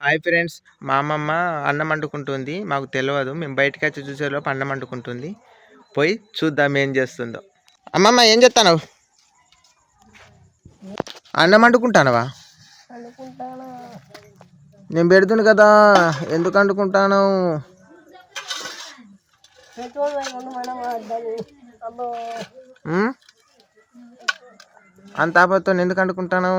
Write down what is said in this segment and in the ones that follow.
Hi friends, మా అమ్మమ్మ అన్నం వండుకుంటుంది. మాకు తెలియదు, మేము బయటకు వచ్చి చూసేలోపు అన్నం వండుకుంటుంది. పోయి చూద్దాం ఏం చేస్తుందో. అమ్మమ్మ ఏం చేస్తావు? అన్నం వండుకుంటానవా? నేను పెడుతుంది కదా, ఎందుకు వండుకుంటాను? అంత ఆపత్తో ఎందుకు వండుకుంటాను?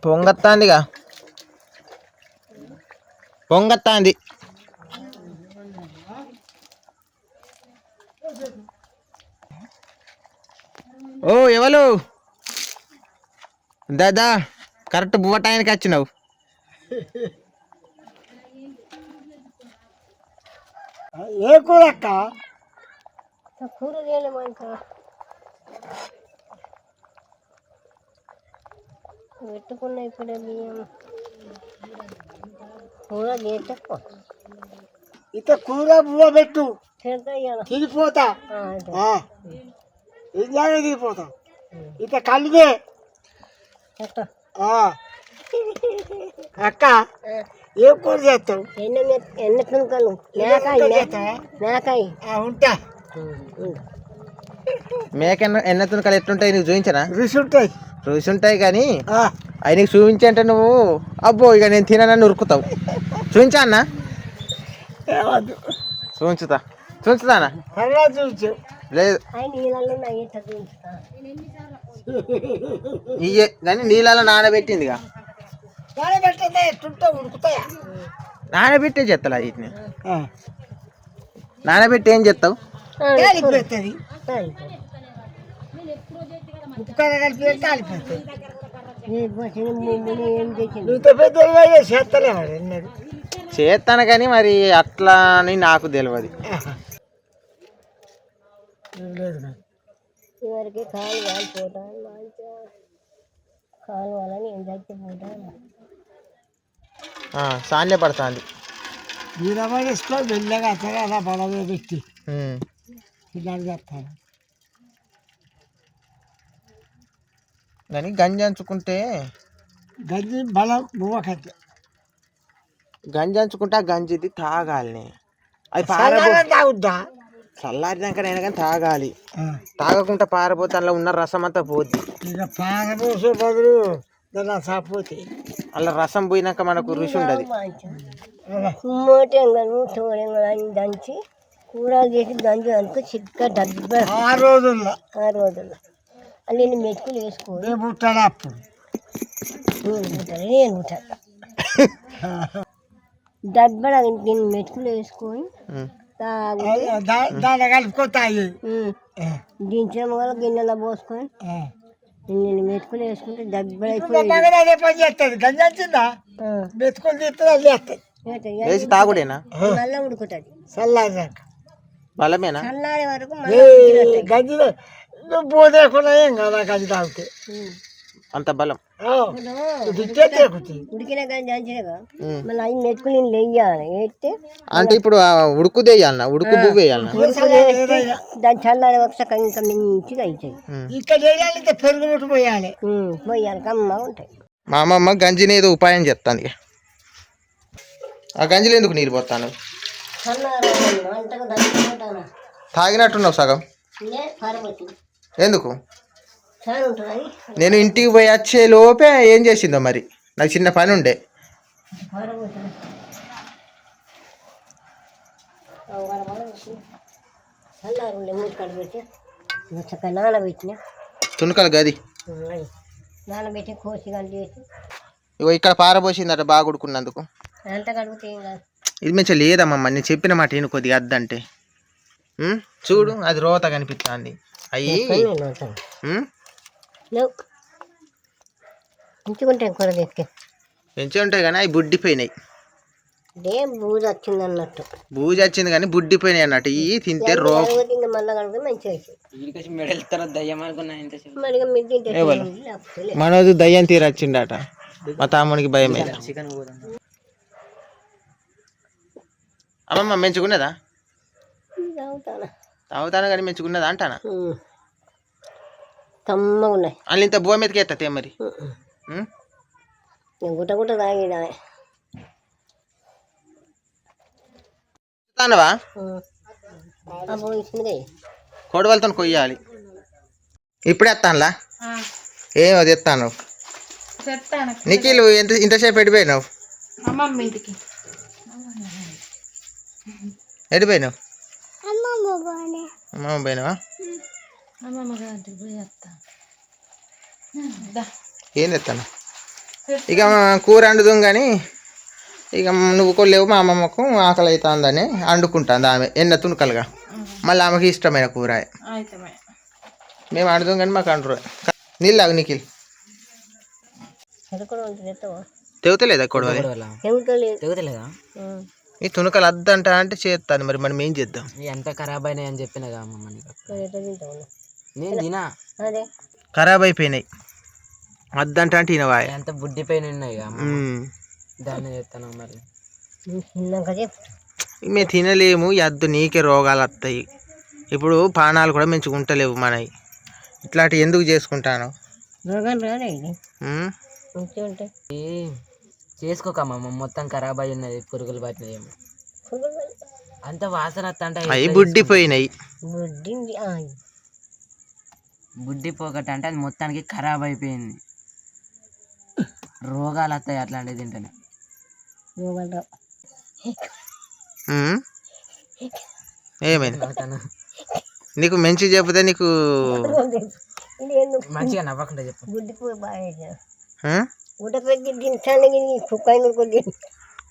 పొంగత్తాందిగా, పొంగత్తాంది. ఓ ఎవరు దాదా, కరెక్ట్ బువ్వ టైంకి వచ్చినావు. ఏ కూర అక్క? కూర పెట్టుకున్న ఇప్పుడే బియ్యం కూర చేసేసుకో. ఇక కూర బువ్వ పెట్టు, తిరిగిపోతా. ఇలాగే తిరిగిపోతా. ఇక కలిగే అక్క. ఏం కూర చేస్తావు? ఎన్న తునకలు మేకాయ ఉంటా. మేక ఎన్న తునకలు ఎట్లుంటాయి నీకు చూపించనా? రుచి ఉంటాయి. రుచి ఉంటాయి కానీ అవి నీకు చూపించంటే నువ్వు అబ్బో ఇక నేను తిననని ఉరుకుతావు. చూపించా అన్న? చూపించుతా, చూపించుతానా? చూపించు. లేదు ఇయ్యే కానీ నీళ్ళలో నానబెట్టిందిగా. నానబెట్టే చేస్తా వీటిని. నానబెట్టి ఏం చేస్తావు? చేస్తాను కానీ మరి అట్లా అని నాకు తెలియదు. చివరికి కాలు కాలిపోతాను, కాలు వాళ్ళని ఏం చచ్చిపోతాను. సాన్లే పడుతుంది. వేసుకో వెళ్ళగా అలా బలమే పెట్టి ఇలా చేస్తాను. కానీ గంజి అంచుకుంటే గంజి బలం బువ్వకట్టే. గంజి అంచుకుంటే ఆ గంజిది తాగాలి. అది తాగుద్దా? చల్లారినాకనైనా కానీ తాగాలి. తాగకుండా పారపోతే అందులో ఉన్న రసం అంతా పోద్ది. ఇక పారపోసే బదులు పోతే అలా రసం పోయినాక మనకు రుచి ఉండదు. దంచి కూరలు చేసి గంజి అనుకో చిక్క డబ్బ 6 రోజుల్లో అల్లి మెతుకులు వేసుకోవాలి. పుట్టాడు అప్పుడు నేను పుట్టాను డబ్బ దీన్ని మెతుకులు వేసుకొని దాన్ని కలుపుకోతాయి. దించిన వల్ల గిన్నెలో పోసుకొని నేను మెతుకులు వేసుకుంటే అదే పని చేస్తుంది. గంజి వచ్చిందా మెతుకులు తీస్తే అది చేస్తుంది. తాగుడేనా? మళ్ళీ ఉడుకుతుంది చల్లారినాక. బలమేనా? చల్లారే వరకు గంజిలో నువ్వు పోదేకుండా ఏం కదా గంజి తాగితే అంత బలం. ఉడికిన గంజి అంచేగా మళ్ళీ అవి మెతుకులు వెయ్యాలి. వేస్తే అంటే ఇప్పుడు ఉడుకు వేయాలన్నా, ఉడుకు బువ్వ వేయాలన్నా? దాని చల్లారే వరకు ఇంకా మంచిగా అవుతాయి. ఇక్కడ పెరుగు ముట్టు పోయాలి, కమ్మగా ఉంటాయి. మా అమ్మమ్మ గంజిని ఏదో ఉపాయం చెప్తాను. ఆ గంజిలో ఎందుకు నీరు పోతాను? తాగినట్టున్నావు సగం. ఎందుకు? నేను ఇంటికి పోయి వచ్చే లోపే ఏం చేసిందో మరి. నాకు చిన్న పని ఉండే. తునకలు గది నానబెట్టి కోసి కలిసి ఇగో ఇక్కడ పారబోసిందట బాగా ఉడుకున్నందుకు. అంత కడుగుతే ఏం కాదు. ఇది మంచిగా లేదమ్మమ్మ, నేను చెప్పిన మాట నేను కొద్దిగా అద్దంటే. చూడు అది రోత కనిపిస్తుంది. అయ్యి మంచిగుంటాయి కూర తెస్తే. మంచిగా ఉంటాయి కానీ అవి బుడ్డిపోయినాయి. బూజు వచ్చింది అన్నట్టు. బూజు వచ్చింది కానీ బుడ్డిపోయినాయి అన్నట్టు. ఇవి తింటే మనోజు దయ్యం తీరొచ్చిండట. మా తమ్మునికి భయం అయింది. అమ్మమ్మ మంచిగున్నదా? తాగుతానా తాగుతాను కానీ మెచ్చుకున్నదా అంటానా కమ్మగా ఉన్నాయి వాళ్ళు ఇంత బువ మీదకి ఎత్తా మరి గుట్ట గుట్ట తాగినా తానవా అప్పుడు ఇచ్చినదే కోడవలతో కొయ్యాలి ఇప్పుడే ఎత్తానులా ఏం అది ఎత్తాను నిఖిల్ ఇంతసేపు ఎడిపోయినావు అమ్మమ్మ ఇంటికి ఎడిపోయినావు అమ్మ పోయినావా అమ్మమ్మ గారికి పోయి వస్తా ఏం తెస్తాను ఇక కూర వండుదాం కానీ ఇక నువ్వు కొల్లేవు మా అమ్మమ్మకు ఆకలి అవుతుందని వండుకుంటుంది ఆమె ఎన్న తుణుకలుగా మళ్ళీ ఆమెకి ఇష్టమైన కూర మేము వండుదాం కానీ మాకు అంటారు నీళ్ళు తాగు నిఖిల్ తెగుతలేదా కొడవలి తెగుతలేదా ఈ తుణుకలు అద్దంట అంటే చేస్తాను మరి మనం ఏం చేద్దాం ఎంత ఖరాబ్ అయినాయి అని చెప్పిన నేను తినా ఖరాబ్ అయిపోయినాయి అద్దంట అంటే తినవా ఎంత బుడ్డిపోయిన ఉన్నాయి దాన్ని చేస్తాను మరి మేము తినలేము అద్దు నీకే రోగాలు వస్తాయి ఇప్పుడు పానాలు కూడా మంచుకుంటలేవు మనవి ఇట్లాంటివి ఎందుకు చేసుకుంటాను చేసుకోకమ్మా మొత్తం ఖరాబ్ అయి ఉన్నది పురుగులు పట్టినది ఏమో అంత వాసన వస్తా అవి బుడ్డిపోయినాయి బుడ్డి పోకట అంటే అది మొత్తానికి ఖరాబ్ అయిపోయింది రోగాలు వస్తాయి అట్లాంటివి తింటేనే ఏమైంది నీకు మంచి చెప్తే నీకు మంచిగా నవ్వకుండా చెప్పు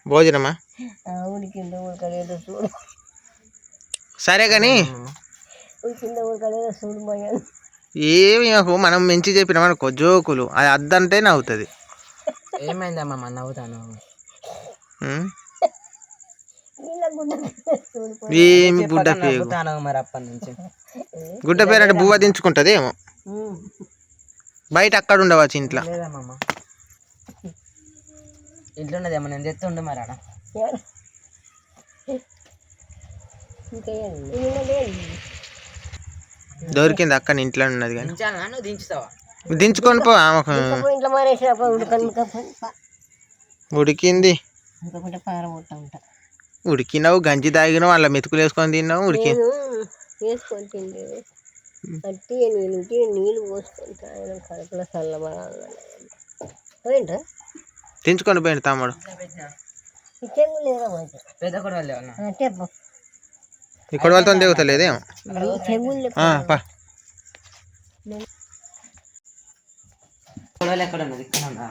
భోజనమా సరే కానీ ఏమి మనం మంచి చెప్పినామనుకో జోకులు అది అద్దంటే నవ్వుతుంది ఏమైందమ్మా నవ్వుతాను ఏమి గుడ్డ పేరు మరి అప్పటి నుంచి గుడ్డ పేరు అంటే బువ్వ దించుకుంటుంది ఏమో బయట అక్కడ ఉండవచ్చు ఇంట్లో లేదమ్మా ఇంట్లో ఉన్నదేమో నేను తెస్తుండే మరి ఆడ దొరికింది అక్కడ ఇంట్లో ఉన్నది కానీ నువ్వు దించుతావా దించుకొని పో ఉడికింది ఉడికినావు గంజి తాగినావు అలా మెతుకులు వేసుకొని తిన్నావు ఉడికింది వేసుకొని తిండి అట్టి నీళ్ళు పోసుకొని తాగడం కడుపులో చల్లబడాలి దించుకొని పోయింది తమ్ముడు పెద్ద కూడా చెప్పు ఇక్కడ వాళ్ళతో దిగుతలేదేమో కొడవలు ఎక్కడ ఉన్నది ఇక్కడ ఉందా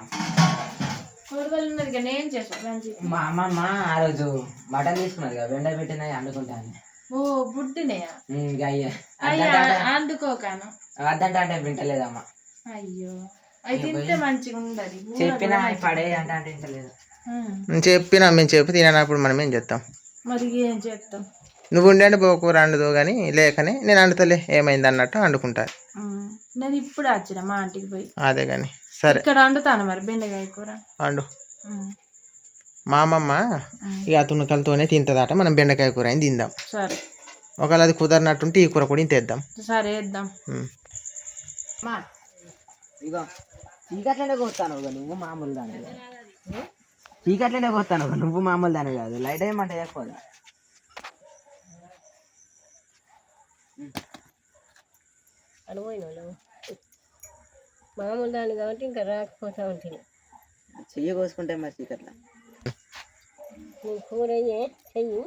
మా అమ్మమ్మ ఆ రోజు మటన్ తీసుకున్నది కదా బెండ పెట్టినవి వండుకుంటాను అద్దంటే అంటే వింటలేదమ్మా చెప్పినా పడే అంటే వింటలేదు చెప్పినా మేము చెప్పి తినప్పుడు మనం ఏం చేస్తాం మరి ఏం చేస్తాం నువ్వు ఉండేండి కూర వండుదు కానీ లేకనే నేను వండుతలే ఏమైంది అన్నట్టు వండుకుంటా నేను ఇప్పుడు వచ్చిన మా ఇంటికి పోయి అదే కానీ సరే ఇక్కడ వండుతాను మరి బెండకాయ కూర వండు మా అమ్మమ్మ ఇక తుణుకలతోనే తింటుందట మనం బెండకాయ కూర అని తిందాం సరే ఒకవేళ అది కుదరనట్టుంటే ఈ కూర కూడా ఇంతేద్దాం సరే వేద్దాం ఇగో చీకట్లనే కొస్తాను నువ్వు మామూలు దాని చీకట్లనే కొస్తాను నువ్వు మామూలు దాని కాదు లైట్ ఏమంటే ఎక్కువ అనుభవం మామూలు దాన్ని కాబట్టి ఇంకా రాకపోతా ఉంటుంది చెయ్యి కోసుకుంటే మరి చీకట్ల నువ్వు కూర చెయ్యి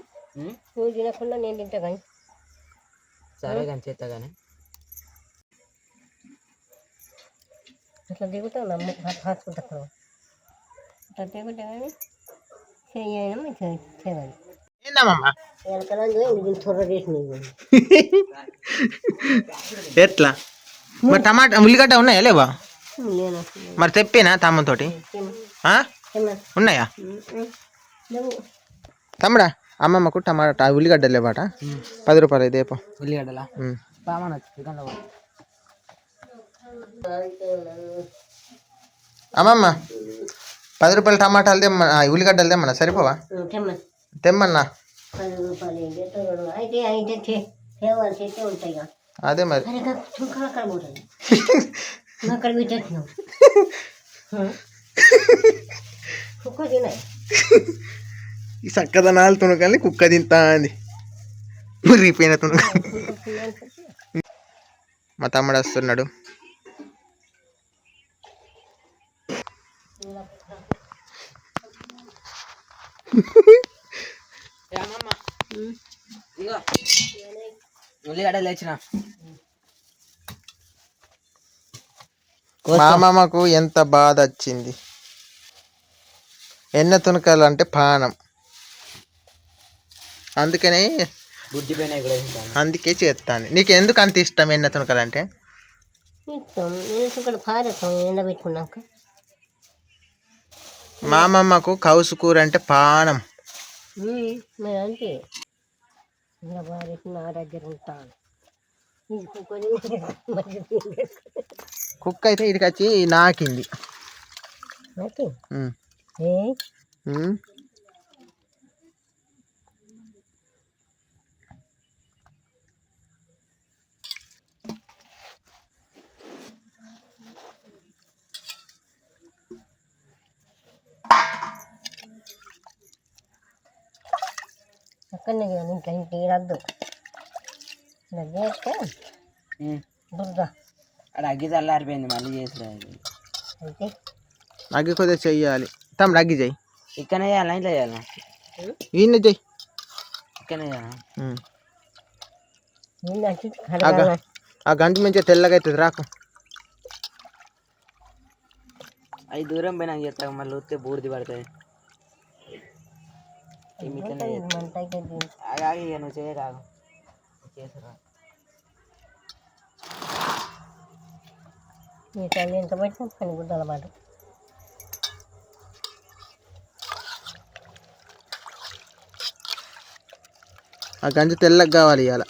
నువ్వు తినకుండా నేను తింటా కానీ సరే కానీ చేస్తా కానీ అట్లా దిగుతావు హాస్పిటల్ అట్లా దిగుతా కానీ చెయ్యడం చేయాలి త్వర చేసినవి ఎట్లా మరి టమాటా ఉల్లిగడ్డ ఉన్నాయా లేవా మరి తెప్పేనా తమ్ముతోటి ఉన్నాయా తమ్ముడా అమ్మమ్మకు టమాటా ఉల్లిగడ్డ లేవాట 10 రూపాయలు ఇదేపో ఉల్లిగడ్డలా అమ్మమ్మ 10 రూపాయలు టమాటాలు తెమ్మన్నా ఉల్లిగడ్డలు తెమ్మన్నా సరిపోవా తెమ్మన్నా రూపాయలు ఏం చేస్తాడు అయితే అయితే తేవాల్సి అయితే ఉంటాయి కదా. అదే మరి అరే చుక్కలు అక్కడ పోతుంది అక్కడ పెట్టేస్తున్నావు కుక్క తినాయి ఈ చక్కదనాలు తునకల్ని కుక్క తింటా అంది మురిగిపోయిన తునక. మా తమ్ముడు వస్తున్నాడు. ఇగో ఉల్లిగడ్డలు లేచిన మా అమ్మమ్మకు ఎంత బాధ వచ్చింది. ఎన్న తునకలు అంటే పానం, అందుకనే బుద్ధి పోయినాయి కూడా తింటాను. అందుకే చేస్తాను. నీకు ఎందుకు అంత ఇష్టం ఎన్న తునకలు అంటే? ఇక్కడ పారేస్తాం ఎండబెట్టుకున్నాక. మా అమ్మమ్మకు కౌసు కూర అంటే పానం. మరి అంటే ఇలా పారేసి నా దగ్గర ఉంటాను. కుక్క అయితే ఇడికి వచ్చి నాకింది. అక్కడనే ఇంకా ఇంటికి రద్దు చేస్తే బుర్ర అక్కడ అగ్గి చల్లారిపోయింది మళ్ళీ చేసిరాదు. అయితే అగ్గి కొద్దిగా చెయ్యాలి. తమ్ముడు అగ్గి చెయ్యి. ఇక్కడనే చేయాలా ఇంట్లో చేయాలా? ఈయన చెయ్యి. ఇక్కడనే చేయాలా? ఆ గంట మంచిగా తెల్లగా అవుతుంది. రాకు అది దూరం పోయినా చేస్తాక మళ్ళీ వస్తే బూడిది పడుతుంది. ఆగి నువ్వు చేయరాదు చేసిరా. ఎంత పట్టినా పని గుడ్డల మాట. ఆ గంజి తెల్లగా కావాలి ఇవాళ.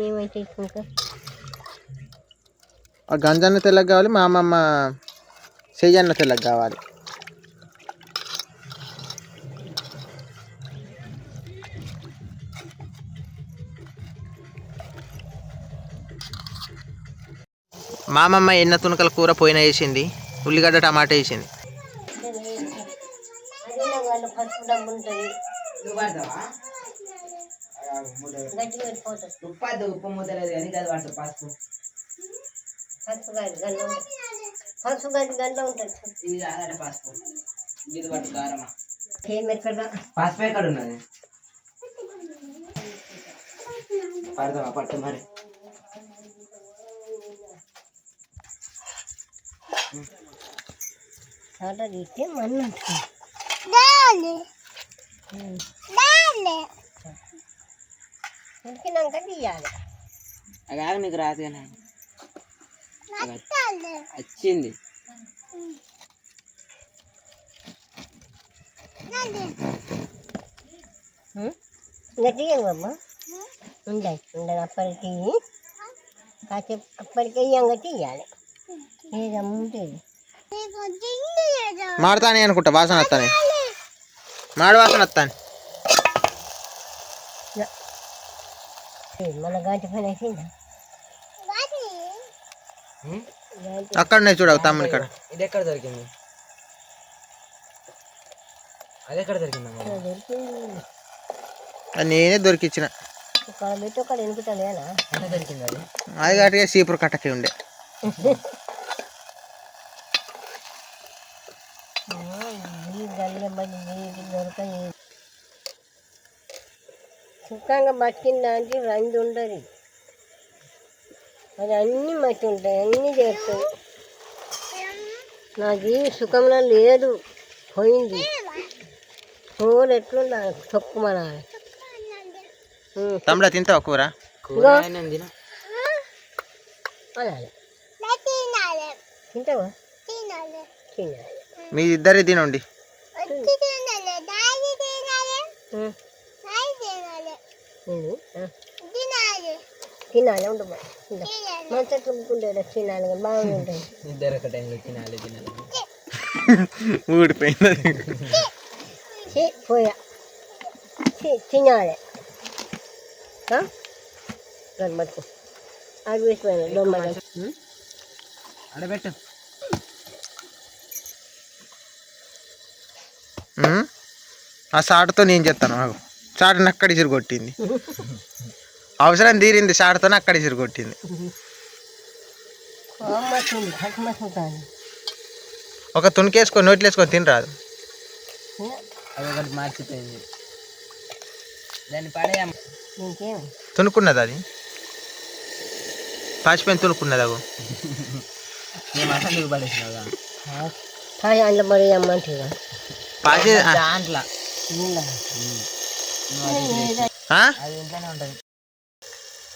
ఏమైతే ఇంకా ఆ గంజన్న తెల్లగా కావాలి, మా అమ్మమ్మ చెయ్యన్న తెల్లగా కావాలి. మా అమ్మమ్మ ఎన్న తునకల కూర పోయిన వేసింది, ఉల్లిగడ్డ టమాటా వేసింది. పసుపు డబ్బు ఉంటుంది గట్టిగా పెట్టిపోతుంది. ఉప్పు ముద్దలేదు కానీ అది పడుతుంది పసుపు. పసుపు గడ్డి గంట ఉంటుంది. పసుపు గడ్డి గంట ఉంటుంది. ఇది కాదంటే పసుపు ఇది పట్టు కారమా. ఎక్కడ పసుపు ఎక్కడ ఉన్నది పడతావా పట్టు మరి. ఆట తీస్తే మన్ను ఉడికినాక తీయాలి. అది నీకు రాదు కానీ వచ్చింది. ఇంకా తీయంగమ్మా ఉండదు ఉండదు అప్పటికి కాసేపు అప్పటికి వేయంగా తీయాలి. ఏదమ్మా ఉంటుంది మాడతానే అనుకుంటా, వాసన వస్తానే, మాడు వాసన వస్తాను. మన గాంటి పని వేసిందా అక్కడనే చూడవు తమ్ముని ఇక్కడ. ఇది ఎక్కడ దొరికింది? అది ఎక్కడ దొరికింది? నేనే దొరికిచ్చిన. ఇక్కడ పెట్టి ఒకటి ఎనుకుంటలేనా ఎక్కడ దొరికింది అది? అది గట్టిగా సీపురు కట్టకి ఉండే. దొరకదు సుఖంగా బతికిందంటే రంది ఉండదు. అది అన్నీ మట్టి ఉంటాయి, అన్నీ చేస్తాయి. నాకు సుఖంలో లేదు, పోయింది. కూర ఎట్లుందా తక్కువ మన తమ్ముడా తింటావా కూర? అలాగే తింటావా? తినాలి. మీ ఇద్దరే తినండి. తినాలి ఉండు మంచిగా తుమ్ముకుంటే తినాలి బాగుంటుంది. ఇద్దరు ఒక టైంలో తినాలి తినాలి ఊడిపోయింది. పోయా తినాలి పట్టుకో అది వేసిపోయాను దొమ్మ ఆడబెట్టు. ఆ సాటుతో నేను చెప్తాను నాకు చాటుని అక్కడ ఇసురు కొట్టింది అవసరం తీరింది చాటుతో అక్కడ ఇసురు కొట్టింది ఒక తుణికేసుకొని నోట్లు వేసుకొని తినరాదు అది ఒకటి మార్చిపోయింది దాన్ని పడేయమ్మ. ఇంకేం తునుకున్నది అది పాచిపోయిన తునుకున్నది అగో మేము అసలు పడేసినావుగా అందులో మరి అమ్మంటుగా పాచి దాంట్లో ఆ? అది ఇంట్లోనే ఉంటుంది.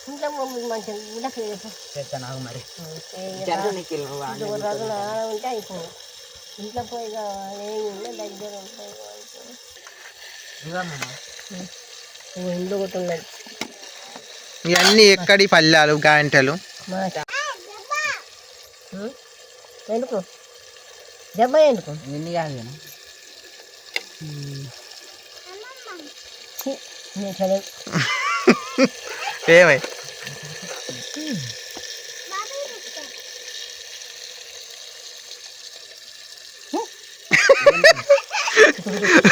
ఇంట్లో మంచిగా చెప్తా నాకు మరి ఉంటే అయిపోయి ఇంట్లో పోయి ఏమి దగ్గర ఉంటాయి ఇంట్లో ఒకటి ఉన్నది ఇవన్నీ ఎక్కడి పల్లెలు గాంటలు ఎందుకు దెబ్బ ఎందుకు నిన్ను కాదు కానీ సరే ఏమై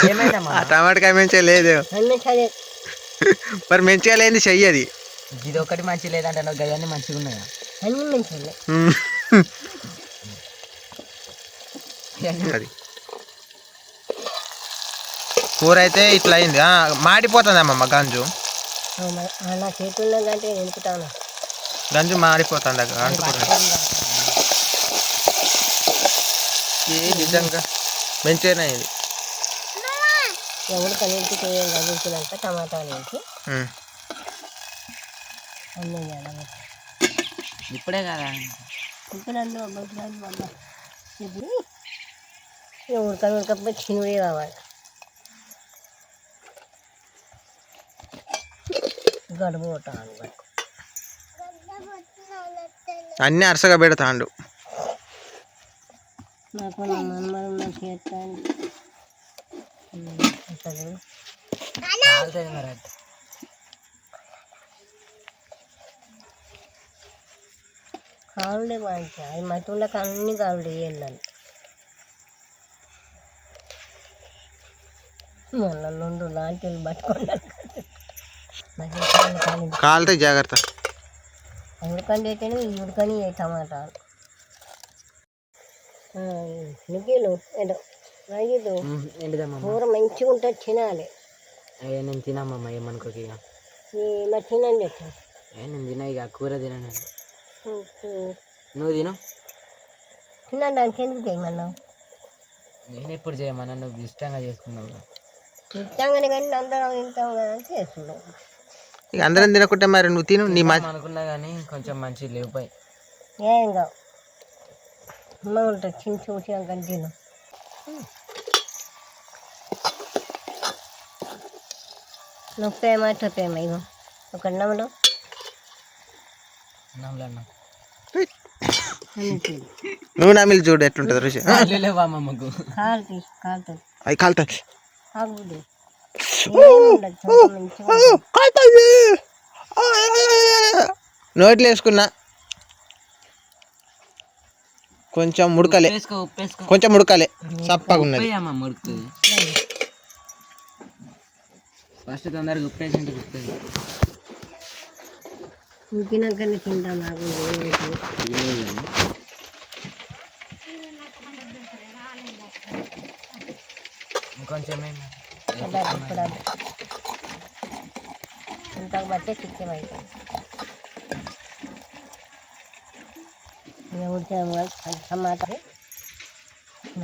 ఏమైందమ్మా ఆ టమాటకాయ మంచిగా లేదు అన్నీ సరే మరి మంచిగా లేని చెయ్యది ఇది ఒకటి మంచిగా లేదంటే నువ్వు గయ్యాన్ని మంచిగా ఉన్నాయా అన్నీ మంచిగా అది కూర అయితే ఇట్లా అయింది మాడిపోతుంది అమ్మమ్మ గంజు నా చేతుల్లో కంటే నింపుతాను గంజు మాడిపోతుంది అంటుకుంటుంది నిజంగా మంచిగానే అయింది ఎవరు కనించి కదిలించినాక టమాటాలు వేసి అన్నీ వేయాలి ఇప్పుడే కదా ఇప్పుడు ఉడకపోతే చినుడే కావాలి గడుపు కొట్టాలి అన్నీ అరసగా పెడతాండు నాకు నా మన్మడు చేస్తాను కాలుతుంది మరి అది. కాలుడే మంచిగా అది మటులకు అన్ని కాలుడే వెళ్ళాలి మళ్ళీ నుండు లాంటివి పట్టుకున్నాను కాలితే జాగ్రత్త ఉడకండి అయితేనే ఉడకని టమాటాలు నిగ్గీలు ఏదో రైలు ఏంటిదమ్మా కూర మంచిగా ఉంటుంది తినాలి అయ్యా నేను తినమ్మమ్మ ఏమనుకోక ఇక మరి తినండి ఎట్లా నేను తిన ఇక కూర తినను నువ్వు తిను తినడానికి ఎందుకు చేయమన్నావు నేను ఎప్పుడు చేయమన్నా నువ్వు ఇష్టంగా చేసుకున్నావు ఇష్టంగానే కానీ అందరం తింటాం కదా అని చేస్తున్నావు ఇక అందరం తినకుంటే మరి నువ్వు తిను నీ అనుకున్నా కానీ కొంచెం మంచిగా లేవుపోయి ఏం కావు అమ్మ ఉంటుంది చిన్న చూసినాం కానీ తిను నొప్పేమో తప్పేమో ఇగో ఒక అన్నంలో నమ్మలన్నా నువ్వు నా మిల్లి చూడు ఎట్లుంటుంది రుచి లేవా అమ్మమ్మకు కాలుతుంది కాలుతుంది అవి కాలుతుంది ఆగుడు నోట్లు వేసుకున్నా కొంచెం ముడకలే ఉప్పేసుకో కొంచెం ముడకలే చప్పగా ఉన్నది అమ్మ ముడుకుతుంది ఫస్ట్ తొందరగా ఉప్పేసి ఉప్పేది ఉడికినాకనే తింటాం నాకు ఇంకొంచెం ఇప్పుడు ఇంతకు బట్టే చిక్kem అవుతుంది ఉడికాము టమాటా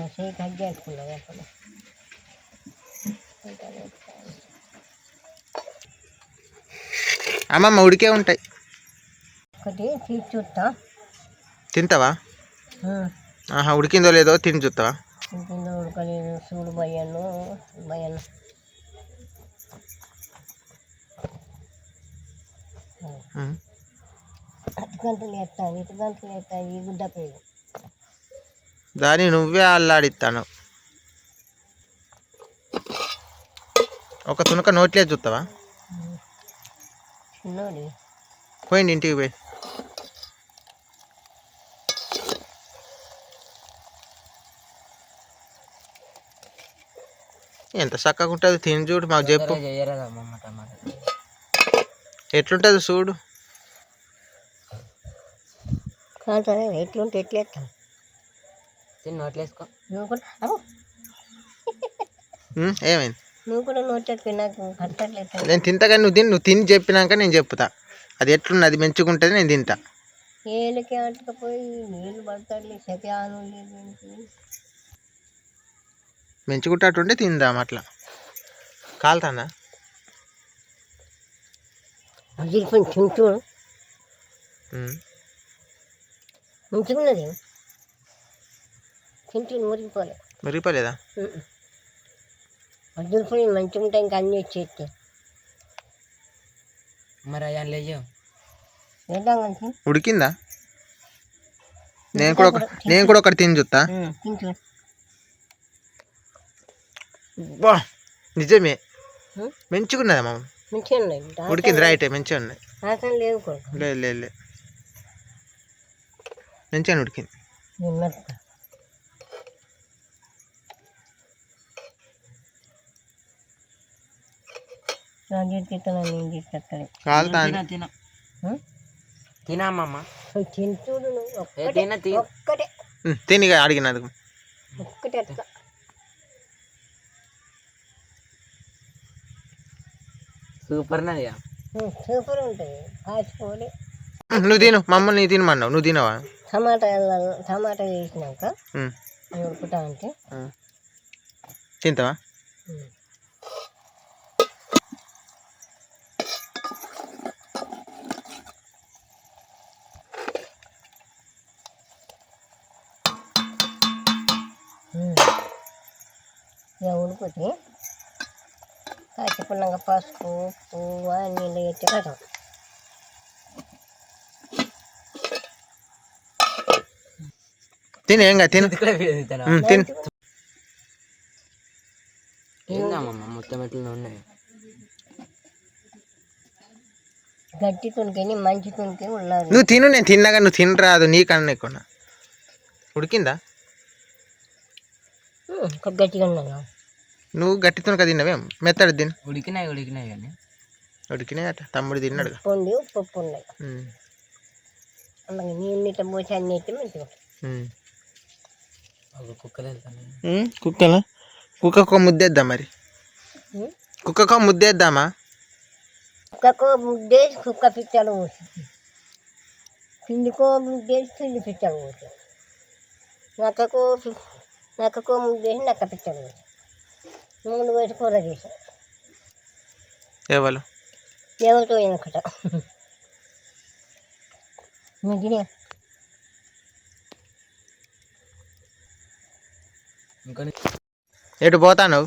చేయి కట్ చేసుకున్నాం అప్పుడు అమ్మమ్మ ఉడికే ఉంటాయి ఒకటి తీసి చూస్తా తింటావా ఉడికిందో లేదో తిని చూస్తావా కింద ఉడకలేదు చూడు భయ్యను అటు గంటలు వేస్తాను ఇటు గంటలు వేస్తాను ఈ గుడ్డ పేరు దాన్ని నువ్వే అల్లాడిస్తాను ఒక తునక నోట్లే చూస్తావా? చిన్నోడి పోయింది ఇంటికి పోయి. ఎంత చక్కగా ఉంటుంది తిని చూడు, మాకు చెప్పు చేయరాదమ్మమ్మ టమాటా. ఎట్లుంటుంది చూడు. కాంతానే ఎట్లుంటే ఎట్లేస్తాం తిని నోట్లు వేసుకో. నువ్వు కూడా అవు ఏమైంది? నువ్వు కూడా నోట్లెట్టుకుని నాకు కట్టట్లేదు. నేను తింటా కానీ నువ్వు తిని చెప్పినాక నేను చెప్తా అది ఎట్లున్నది, మంచిగా ఉంటుంది, నేను తింటా. ఏళ్ళకి అట్టుకపోయి నీళ్ళు పడతాడులే శకాను లేదు. మంచిగుంటే తిందాం అట్లా. కాలుతానా? అది కొంచెం చూడు మంచిగా ఉన్నది. తింటూ మురిగిపోలే. మురిగిపోలేదా? అద్దరిపోయి మంచిగా ఉంటాయి ఇంకా అన్నీ వచ్చేస్తే మరి అయ్యా లేయో వేద్దాం కానీ ఉడికిందా? నేను కూడా ఒకటి తిని చూస్తా. తింటూ బా నిజమే మంచిగా ఉన్నదా మామ? మంచిగా ఉన్నాయి. ఉడికింది రైటే, మంచిగా ఉన్నాయి. ఆకలి లేవు కూడా లేదు మంచిగా ఉడికింది. నిన్నట్టు రాజీతాను నేను తీసుకొస్తాను. కాలుతా తినమ్మమ్మ. తింటుడు నువ్వు తిన ఒక్కటే తినిగా అడిగినందుకు. ఒక్కటే అట్లా సూపర్ నది. సూపర్ ఉంటుంది. కాచిపోలే నువ్వు తిను, మమ్మల్ని నీ తినమన్నావు, నువ్వు తినవా? టమాటా వేసినాక ఉడుకుతా అంటే తింటావా? ఇక ఉడికితే కాచిపోయినాక పసుపు ఉప్పు నీళ్ళు ఎత్తి కదా తిను, ఏంగా తిను. తిను. ఏందమ్మమ్మ మొత్తం ఎట్లా ఉన్నాయి? గట్టి తునికని మంచి తునికి ఉన్నారు. నువ్వు తిను, నేను తిన్నాగా నువ్వు తినరాదు, నీకన్నా ఎక్కువ. ఉడికిందా? గట్టిగా ఉన్నాను. నువ్వు గట్టి తునక తిన్నావేం? మెత్తడు తిను. ఉడికినాయి కానీ ఉడికినాయి అట, తమ్ముడు తిన్నాడు. పొండి పప్పు ఉన్నాయి. అలాగే నీళ్ళు ఇట్లా పోసి అన్ని ఎత్తి మంచిగా కుక్కలు వెళ్తాను. కుక్కలా? కుక్కకు ముద్దేద్దాం మరి. కుక్కకు ముద్దేద్దామా? కుక్కకో ముద్దేసి కుక్క పిచ్చలు పోసి పిండికో ముద్దేసి పిండి పిచ్చలు పోసి నక్కకో ముద్దేసి నక్క పిచ్చలు పోసి 3 వేసి కూర చేసి ఎవరితో వెనకట తినే ఎటు పోతాను?